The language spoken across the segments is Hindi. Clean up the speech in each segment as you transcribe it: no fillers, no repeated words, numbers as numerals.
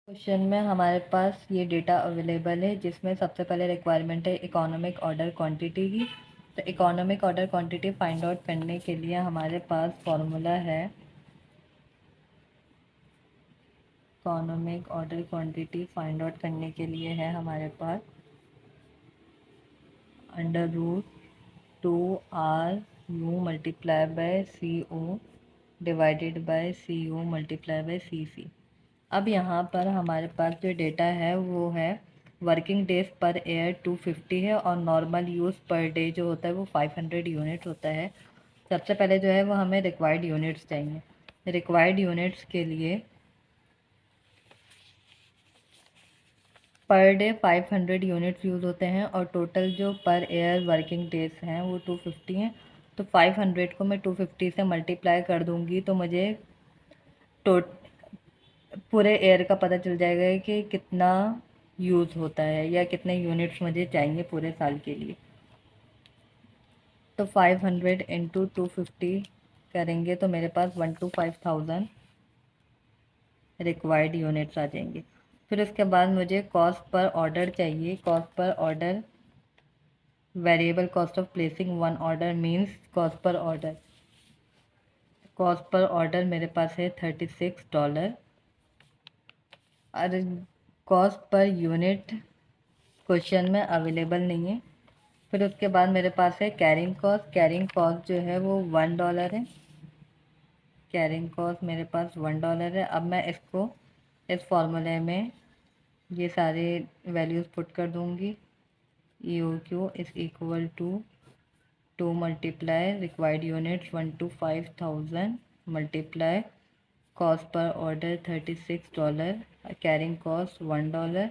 क्वेश्चन में हमारे पास ये डेटा अवेलेबल है जिसमें सबसे पहले रिक्वायरमेंट है इकोनॉमिक ऑर्डर क्वांटिटी की। तो economic order quantity find out करने के लिए हमारे पास फॉर्मूला है। Economic order quantity find out करने के लिए है हमारे पास under root 2RU multiply by CO divided by CO multiply by CC। अब यहाँ पर हमारे पास जो डेटा है वो है वर्किंग डेज पर एयर 250 है और नॉर्मल यूज़ पर डे जो होता है वो 500 यूनिट होता है। सबसे पहले जो है वो हमें रिक्वायर्ड यूनिट्स चाहिए। रिक्वायर्ड यूनिट्स के लिए पर डे 500 यूनिट्स यूज़ होते हैं और टोटल जो पर एयर वर्किंग डेज हैं वो 250 हैं। तो 500 को मैं 250 से मल्टीप्लाई कर दूंगी तो मुझे टोट पूरे एयर का पता चल जाएगा कि कितना यूज़ होता है या कितने यूनिट्स मुझे चाहिए पूरे साल के लिए। तो 500 इंटू 250 करेंगे तो मेरे पास 1 to 5,000 रिक्वायर्ड यूनिट्स आ जाएंगे। फिर उसके बाद मुझे कॉस्ट पर ऑर्डर चाहिए। कॉस्ट पर order variable cost of placing one order means cost पर ऑर्डर। कॉस्ट पर ऑर्डर मेरे पास है $36 और कॉस्ट पर यूनिट क्वेश्चन में अवेलेबल नहीं है। फिर उसके बाद मेरे पास है कैरिंग कॉस्ट। कैरिंग कॉस्ट जो है वो $1 है। कैरिंग कॉस्ट मेरे पास $1 है। अब मैं इसको इस फॉर्मूले में ये सारे वैल्यूज़ पुट कर दूँगी। EOQ is equal to 2 multiply required units 1 to 5,000 multiply cost पर ऑर्डर $36 कैरिंग कॉस्ट $1।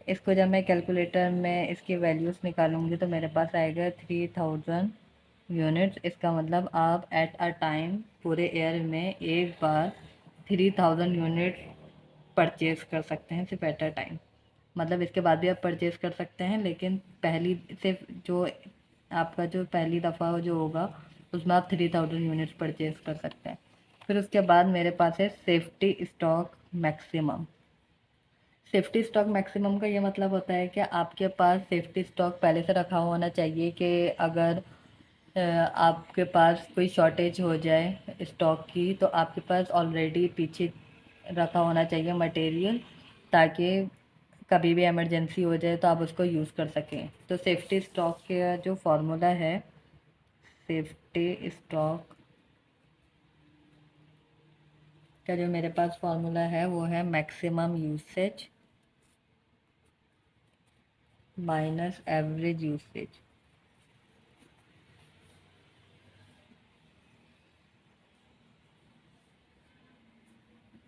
इसको जब मैं कैलकुलेटर में इसकी वैल्यूज़ निकालूंगी तो मेरे पास आएगा 3000 यूनिट्स। इसका मतलब आप एट अ टाइम पूरे ईयर में एक बार 3000 यूनिट परचेज़ कर सकते हैं सिर्फ एट अ टाइम। मतलब इसके बाद भी आप परचेज़ कर सकते हैं लेकिन पहली सिर्फ जो आपका जो पहली दफ़ा जो होगा उसमें आप 3000 यूनिट्स परचेज़ कर सकते हैं। फिर उसके बाद मेरे पास है safety stock maximum. Safety stock maximum का ये मतलब होता है कि आपके पास सेफ्टी स्टॉक पहले से रखा होना चाहिए कि अगर आपके पास कोई शॉर्टेज हो जाए स्टॉक की तो आपके पास ऑलरेडी पीछे रखा होना चाहिए मटेरियल, ताकि कभी भी इमरजेंसी हो जाए तो आप उसको यूज़ कर सकें। तो सेफ्टी स्टॉक का जो फार्मूला है, सेफ्टी स्टॉक का जो मेरे पास फार्मूला है वो है maximum usage minus average usage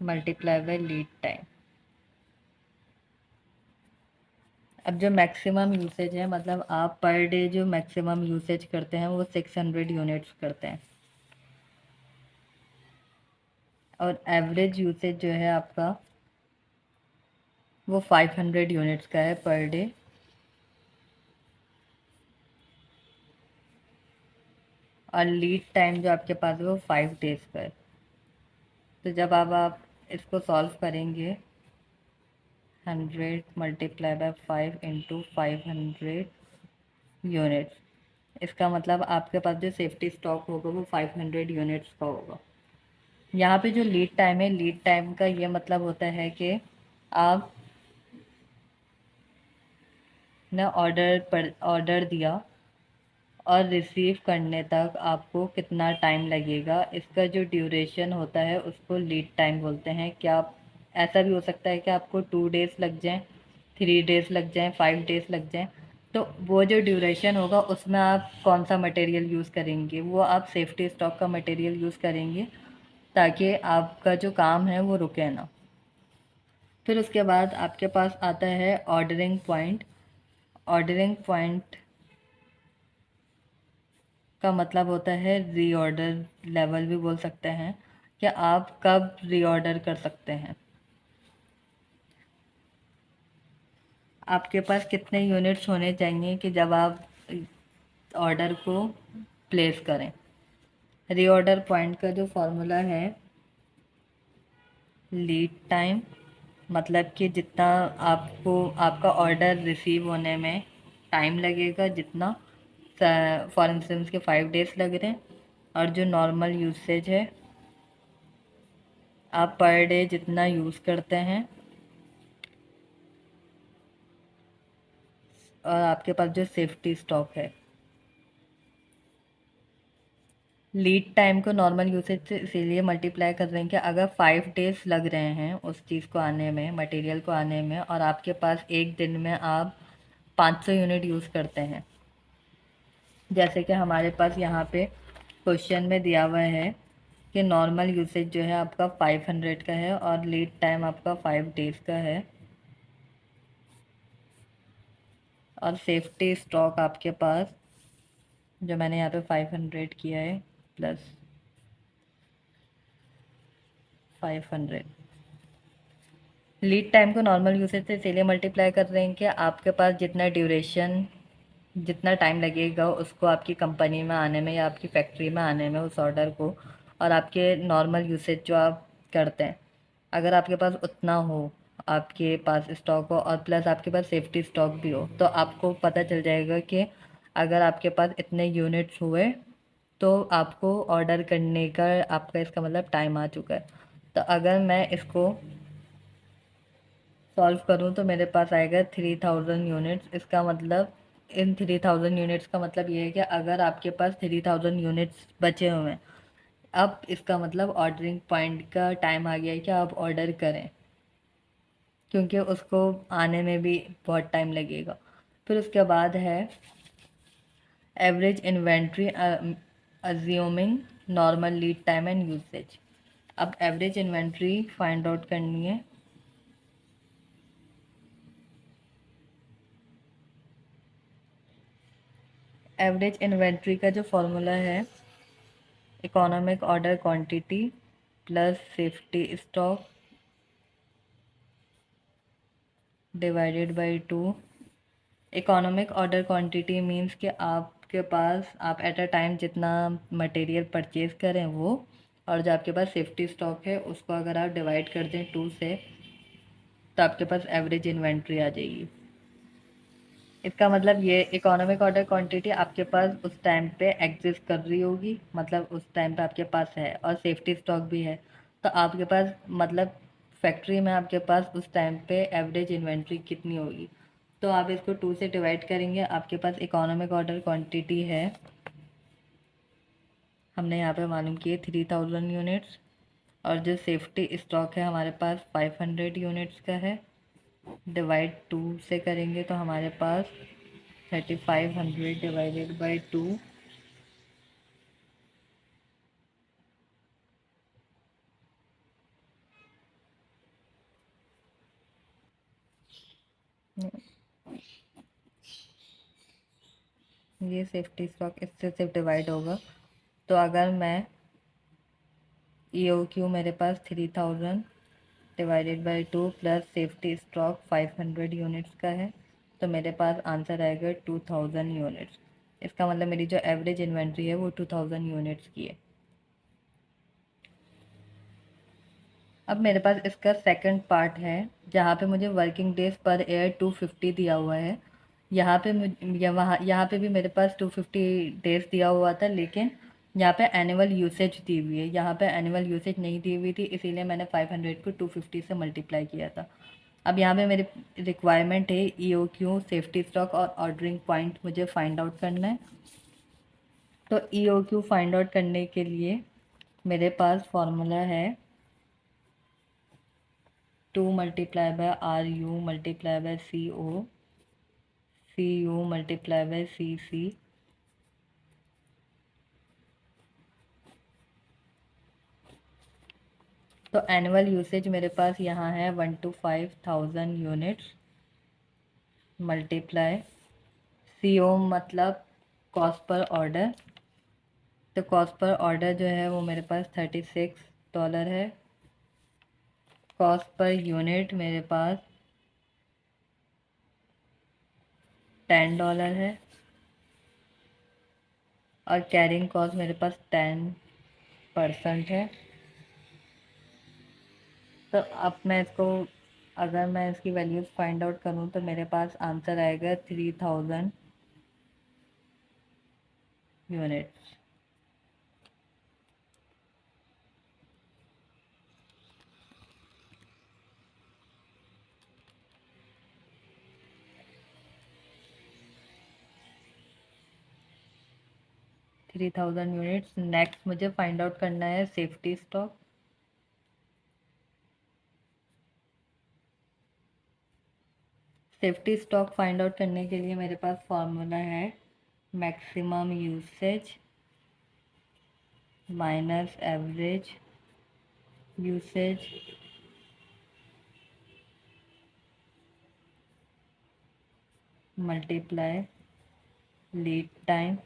multiply by lead time. अब जो मैक्सिमम यूसेज है मतलब आप पर डे जो मैक्सिमम यूसेज करते हैं वो 600 यूनिट्स करते हैं और एवरेज यूसेज जो है आपका वो 500 यूनिट्स का है पर डे। और लीड टाइम जो आपके पास है वो 5 डेज़ का है। तो जब आप इसको सॉल्व करेंगे 100 मल्टीप्लाई बाय 5 इंटू 500 यूनिट्स, इसका मतलब आपके पास जो सेफ्टी स्टॉक होगा वो 500 यूनिट्स का होगा। यहाँ पे जो लीड टाइम है, लीड टाइम का ये मतलब होता है कि आप ने ऑर्डर दिया और रिसीव करने तक आपको कितना टाइम लगेगा, इसका जो ड्यूरेशन होता है उसको लीड टाइम बोलते हैं। क्या ऐसा भी हो सकता है कि आपको 2 डेज़ लग जाएं, 3 डेज़ लग जाएं, 5 डेज़ लग जाएं। तो वो जो ड्यूरेशन होगा उसमें आप कौन सा मटेरियल यूज़ करेंगे, वो आप सेफ्टी स्टॉक का मटेरियल यूज़ करेंगे ताकि आपका जो काम है वो रुके ना। फिर उसके बाद आपके पास आता है ऑर्डरिंग पॉइंट। ऑर्डरिंग पॉइंट का मतलब होता है रीऑर्डर लेवल भी बोल सकते हैं कि आप कब रीऑर्डर कर सकते हैं। आपके पास कितने यूनिट्स होने चाहिए कि जब आप ऑर्डर को प्लेस करें। रीऑर्डर पॉइंट का जो फॉर्मूला है लीड टाइम मतलब कि जितना आपको आपका ऑर्डर रिसीव होने में टाइम लगेगा, जितना फॉर इंस्टेंस के 5 डेज़ लग रहे हैं। और जो नॉर्मल यूसेज है, आप पर डे जितना यूज़ करते हैं, और आपके पास जो सेफ्टी स्टॉक है। लीड टाइम को नॉर्मल यूसेज से इसीलिए मल्टीप्लाई कर रहे हैं कि अगर 5 डेज़ लग रहे हैं उस चीज़ को आने में, मटेरियल को आने में, और आपके पास एक दिन में आप 500 यूनिट यूज़ करते हैं, जैसे कि हमारे पास यहाँ पे क्वेश्चन में दिया हुआ है कि नॉर्मल यूसेज जो है आपका 500 का है और लीड टाइम आपका 5 डेज़ का है, और सेफ्टी स्टॉक आपके पास जो मैंने यहाँ पे 500 किया है प्लस 500। लीड टाइम को नॉर्मल यूसेज से इसीलिए मल्टीप्लाई कर रहे हैं कि आपके पास जितना ड्यूरेशन, जितना टाइम लगेगा उसको आपकी कंपनी में आने में या आपकी फैक्ट्री में आने में उस ऑर्डर को, और आपके नॉर्मल यूसेज जो आप करते हैं, अगर आपके पास उतना हो, आपके पास स्टॉक हो और प्लस आपके पास सेफ्टी स्टॉक भी हो, तो आपको पता चल जाएगा कि अगर आपके पास इतने यूनिट्स हुए तो आपको ऑर्डर करने का आपका इसका मतलब टाइम आ चुका है। तो अगर मैं इसको सॉल्व करूँ तो मेरे पास आएगा 3000 यूनिट्स। इसका मतलब इन 3000 यूनिट्स का मतलब ये है कि अगर आपके पास 3000 यूनिट्स बचे हुए हैं, अब इसका मतलब ऑर्डरिंग पॉइंट का टाइम आ गया है कि आप ऑर्डर करें, क्योंकि उसको आने में भी बहुत टाइम लगेगा। फिर उसके बाद है average inventory assuming normal lead time and usage. अब एवरेज इन्वेंट्री फाइंड आउट करनी है। एवरेज इन्वेंट्री का जो फॉर्मूला है, economic order quantity plus safety stock divided by 2। Economic order quantity means कि आपके पास आप एट अ टाइम जितना मटेरियल परचेज करें वो, और जो आपके पास सेफ्टी स्टॉक है उसको अगर आप डिवाइड कर दें 2 से, तो आपके पास एवरेज इन्वेंट्री आ जाएगी। इसका मतलब ये इकोनॉमिक ऑर्डर क्वांटिटी आपके पास उस टाइम पे एग्जिस्ट कर रही होगी, मतलब उस टाइम पे आपके पास है, और सेफ्टी स्टॉक भी है, तो आपके पास मतलब फैक्ट्री में आपके पास उस टाइम पे एवरेज इन्वेंट्री कितनी होगी। तो आप इसको 2 से डिवाइड करेंगे, आपके पास इकोनॉमिक ऑर्डर क्वांटिटी है, हमने यहाँ पे मालूम किए 3000 यूनिट्स, और जो सेफ्टी स्टॉक है हमारे पास 500 यूनिट्स का है, डिवाइड 2 से करेंगे तो हमारे पास 3500 डिवाइडेड बाई 2। ये सेफ्टी स्टॉक इससे सिर्फ डिवाइड होगा। तो अगर मैं ई ओ क्यू मेरे पास 3000 divided by 2 plus safety stock 500 units का है, तो मेरे पास आंसर आएगा 2000 यूनिट्स। इसका मतलब मेरी जो एवरेज इन्वेंट्री है वो 2000 यूनिट्स की है। अब मेरे पास इसका सेकंड पार्ट है, जहाँ पे मुझे वर्किंग डेज पर एयर 250 दिया हुआ है। यहाँ पे यहाँ पे भी मेरे पास 250 डेज दिया हुआ था, लेकिन यहाँ पे एनुअल यूसेज दी हुई है, यहाँ पे एनुअल यूसेज नहीं दी हुई थी, इसीलिए मैंने 500 को 250 से मल्टीप्लाई किया था। अब यहाँ पे मेरी रिक्वायरमेंट है E O Q, safety stock और ऑर्डरिंग पॉइंट मुझे फाइंड आउट करना है। तो E O Q find out करने के लिए मेरे पास फॉर्मूला है 2 multiply by R U multiply by C U multiply by C. तो एनुअल यूसेज मेरे पास यहाँ है 1 to 5000 यूनिट्स मल्टीप्लाई सी ओ मतलब कॉस्ट पर ऑर्डर। तो कॉस्ट पर ऑर्डर जो है वो मेरे पास $36 है। कॉस्ट पर यूनिट मेरे पास $10 है, और कैरिंग कॉस्ट मेरे पास 10% है। तो अब मैं इसको, अगर मैं इसकी वैल्यूज़ फाइंड आउट करूँ तो मेरे पास आंसर आएगा 3000 यूनिट्स। 3000 यूनिट्स। नेक्स्ट मुझे फाइंड आउट करना है safety stock. Safety stock find out करने के लिए मेरे पास फॉर्मूला है maximum usage minus average usage multiply lead time.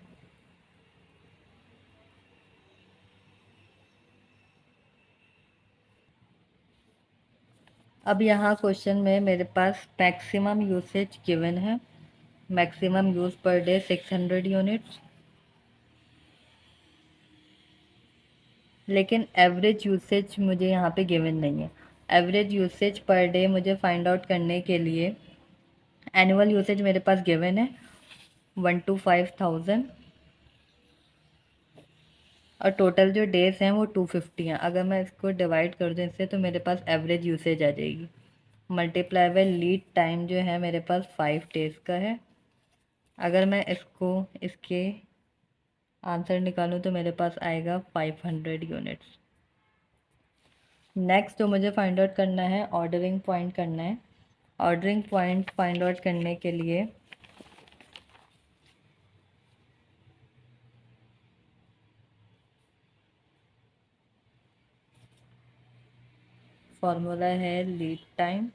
अब यहाँ क्वेश्चन में मेरे पास मैक्सिमम यूसेज गिवन है, maximum use per day 600 units, लेकिन एवरेज यूसेज मुझे यहाँ पे गिवन नहीं है। एवरेज यूसेज पर डे मुझे फाइंड आउट करने के लिए एनुअल यूसेज मेरे पास गिवन है 1 to 5000 और टोटल जो डेज हैं वो 250 हैं। अगर मैं इसको डिवाइड कर दूँ इससे तो मेरे पास एवरेज यूसेज आ जाएगी। मल्टीप्लाई बाय लीड टाइम जो है मेरे पास 5 डेज़ का है। अगर मैं इसको इसके आंसर निकालूं तो मेरे पास आएगा 500 यूनिट्स। नेक्स्ट जो मुझे फाइंड आउट करना है ऑर्डरिंग पॉइंट करना है। ऑर्डरिंग पॉइंट फाइंड आउट करने के लिए फॉर्मूला है lead time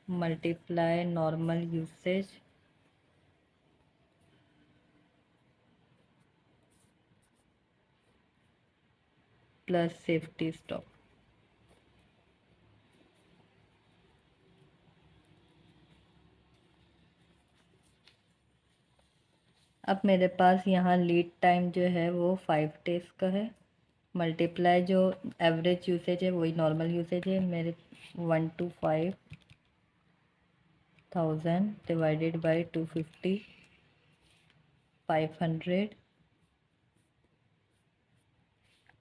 multiply normal usage plus safety stock. अब मेरे पास यहाँ लीड टाइम जो है वो 5 डेज़ का है, मल्टीप्लाई जो एवरेज यूसेज है वही नॉर्मल यूसेज है मेरे 1 to 5000 divided by 250 500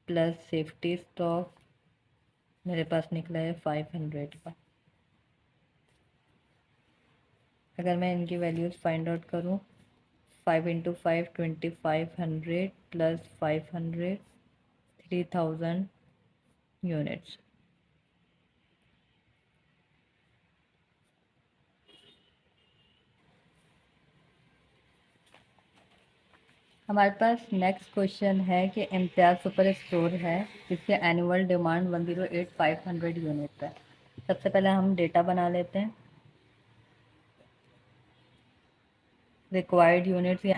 plus safety stock मेरे पास निकला है 500 का। अगर मैं इनकी वैल्यूज़ फाइंड आउट करूँ 5 into 5 2500 प्लस 500 3000 यूनिट्स। हमारे पास नेक्स्ट क्वेश्चन है कि इम्तियाज़ सुपर स्टोर है जिसके एनुअल डिमांड 108,500 यूनिट है। सबसे पहले हम डेटा बना लेते हैं। रिक्वायर्ड यूनिट्स या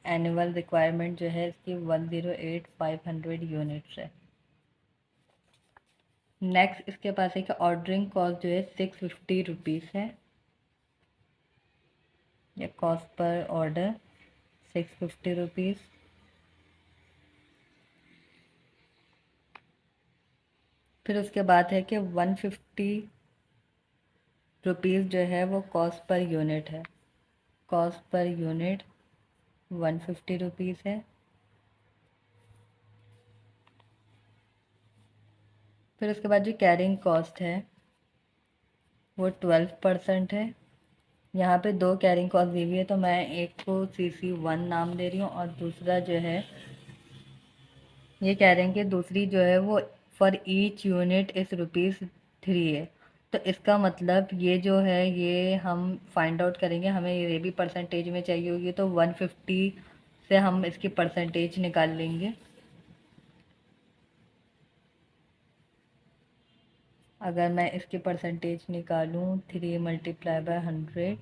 एनुअल रिक्वायरमेंट जो है इसकी 108,500 यूनिट्स है। नेक्स्ट इसके पास है कि ऑर्डरिंग कॉस्ट जो है 650 रुपीज़ है, या कॉस्ट पर ऑर्डर 650 रुपीज़। फिर उसके बाद है कि 150 रुपीज़ जो है वो कॉस्ट पर यूनिट है, कॉस्ट पर यूनिट 150 रुपीज़ है। फिर उसके बाद जो कैरिंग कॉस्ट है वो 12% है। यहाँ पे दो कैरिंग कॉस्ट दी हुई है तो मैं एक को CC1 नाम दे रही हूँ और दूसरा जो है ये कह रहे हैं कि दूसरी जो है वो फॉर ईच यूनिट इस ₹3 है। तो इसका मतलब ये जो है ये हम फाइंड आउट करेंगे, हमें ये भी परसेंटेज में चाहिए होगी तो 150 से हम इसकी परसेंटेज निकाल लेंगे। अगर मैं इसकी परसेंटेज निकालूँ 3 मल्टीप्लाई बाय 100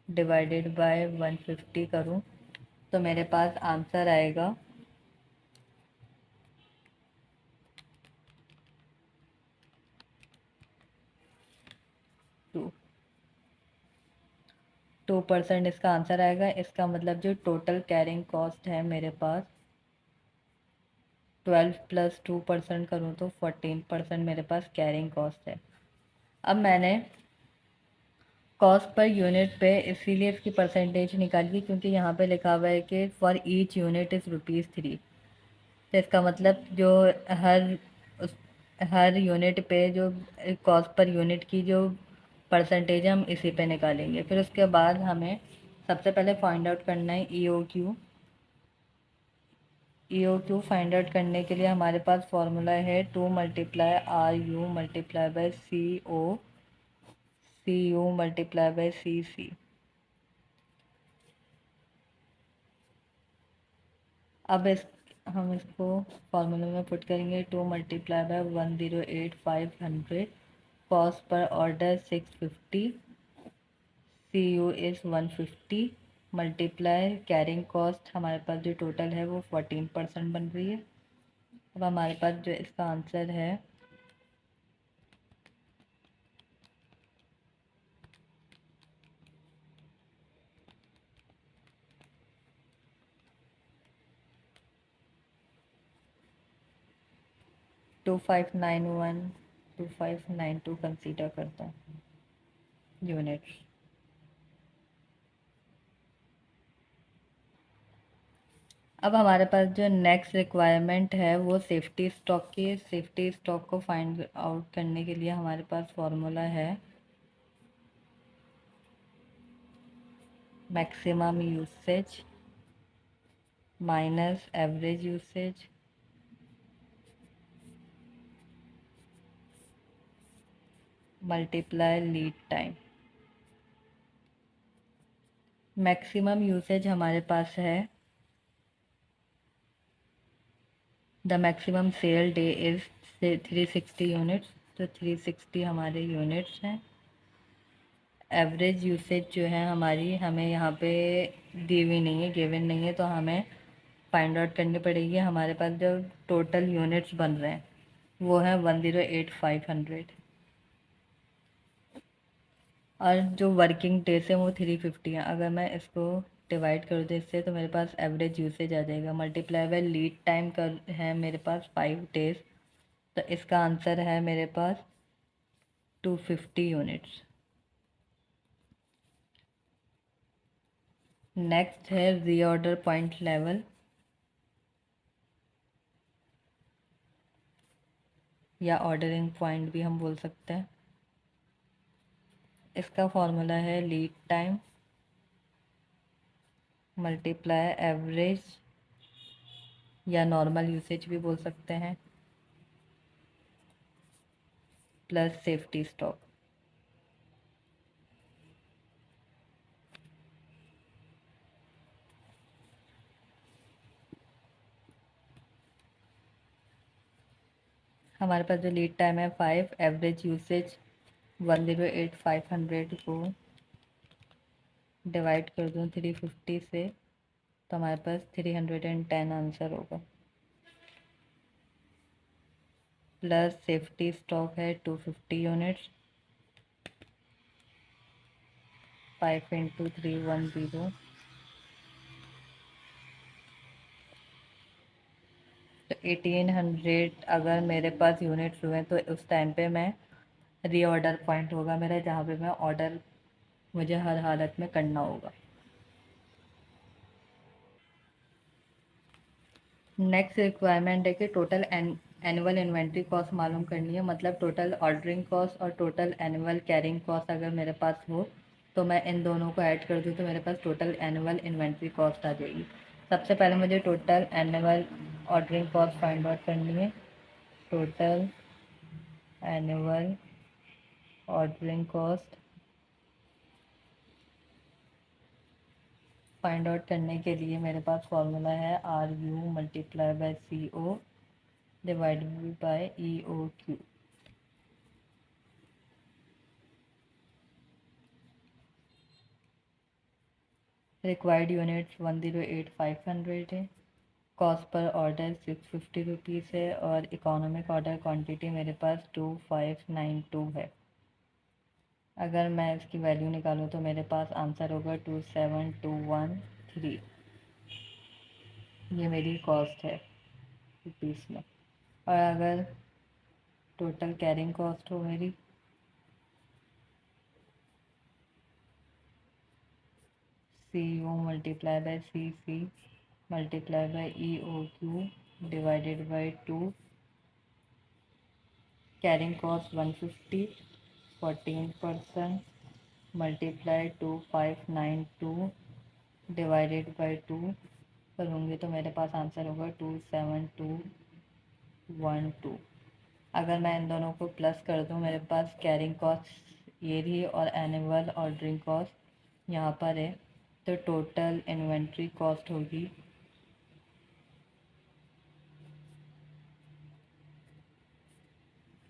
डिवाइडेड बाय 150 करूँ तो मेरे पास आंसर आएगा 2। 2% इसका आंसर आएगा। इसका मतलब जो टोटल कैरिंग कॉस्ट है मेरे पास 12 प्लस 2% करूँ तो 14% मेरे पास कैरिंग कॉस्ट है। अब मैंने कॉस्ट पर यूनिट पे इसीलिए इसकी परसेंटेज निकाली क्योंकि यहाँ पे लिखा हुआ है कि फॉर ईच यूनिट इज़ ₹3। तो इसका मतलब जो हर उस हर यूनिट पे जो कॉस्ट पर यूनिट की जो परसेंटेज है हम इसी पे निकालेंगे। फिर उसके बाद हमें सबसे पहले फाइंड आउट करना है EOQ। EOQ फाइंड आउट करने के लिए हमारे पास फॉर्मूला है 2 multiply RU multiply by CU multiply by CC। अब इस हम इसको फॉर्मूले में पुट करेंगे 2 मल्टीप्लाई बाय 108,500 कॉस्ट पर order 650 CU is 150 multiply carrying cost हमारे पास जो टोटल है वो 14% बन रही है। अब हमारे पास जो इसका आंसर है 2592 कंसीडर करता हूँ यूनिट्स। अब हमारे पास जो नेक्स्ट रिक्वायरमेंट है वो सेफ्टी स्टॉक की है। सेफ्टी स्टॉक को फाइंड आउट करने के लिए हमारे पास फॉर्मूला है maximum usage minus average usage multiply lead time. Maximum usage हमारे पास है the maximum sale day is 360 units, तो 360 हमारे यूनिट्स हैं। एवरेज यूसेज जो है हमारी हमें यहाँ पे दी हुई नहीं है, गिवन नहीं है, तो हमें फाइंड आउट करनी पड़ेगी। हमारे पास जो टोटल यूनिट्स बन रहे हैं वो है 108,500 और जो वर्किंग डेज है वो 350 है। अगर मैं इसको डिवाइड कर दूँ इससे तो मेरे पास एवरेज यूसेज आ जाएगा। मल्टीप्लाई बाय लीड टाइम कर है मेरे पास 5 डेज, तो इसका आंसर है मेरे पास 250 यूनिट्स। नेक्स्ट है रीऑर्डर पॉइंट लेवल या ऑर्डरिंग पॉइंट भी हम बोल सकते हैं। इसका फॉर्मूला है लीड टाइम मल्टीप्लाई एवरेज या नॉर्मल यूसेज भी बोल सकते हैं प्लस सेफ्टी स्टॉक। हमारे पास जो लीड टाइम है 5, एवरेज यूसेज 108,500 को डिवाइड कर दूँ 350 से तो हमारे पास 310 आंसर होगा। प्लस सेफ्टी स्टॉक है 250 यूनिट्स, 5 इंटू 310, तो 1800 अगर मेरे पास यूनिट्स हुए तो उस टाइम पे मैं रीऑर्डर पॉइंट होगा मेरा जहाँ पे मैं ऑर्डर मुझे हर हालत में करना होगा। नेक्स्ट रिक्वायरमेंट है कि टोटल एनुअल इन्वेंट्री कॉस्ट मालूम करनी है, मतलब टोटल ऑर्डरिंग कॉस्ट और टोटल एनुअल कैरिंग कॉस्ट अगर मेरे पास हो तो मैं इन दोनों को ऐड कर दूँ तो मेरे पास टोटल एनुअल इन्वेंट्री कॉस्ट आ जाएगी। सबसे पहले मुझे total annual ordering cost find out करनी है। Total annual ordering cost find out करने के लिए मेरे पास फॉर्मूला है RU multiply by CO divided bye EOQ। Required units 108,500 है, कॉस्ट पर ऑर्डर 650 रुपीज़ है और इकोनॉमिक ऑर्डर क्वांटिटी मेरे पास 2592 है। अगर मैं इसकी वैल्यू निकालूँ तो मेरे पास आंसर होगा 27213। ये मेरी कॉस्ट है। रुपीज़ में। और अगर टोटल कैरिंग कॉस्ट हो मेरी CO multiply by CC multiply by EOQ divided by 2, carrying cost 150, 14% multiply 2592 divided by 2 करूँगी तो मेरे पास आंसर होगा 27212। अगर मैं इन दोनों को प्लस कर दूँ मेरे पास कैरिंग कॉस्ट ये रही और एनुअल ऑर्डरिंग कॉस्ट यहाँ पर है, तो टोटल इन्वेंट्री कॉस्ट होगी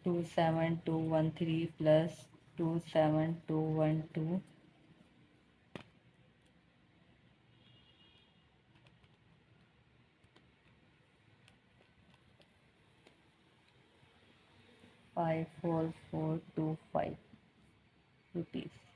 27213 प्लस 27212 54425 रुपीज़।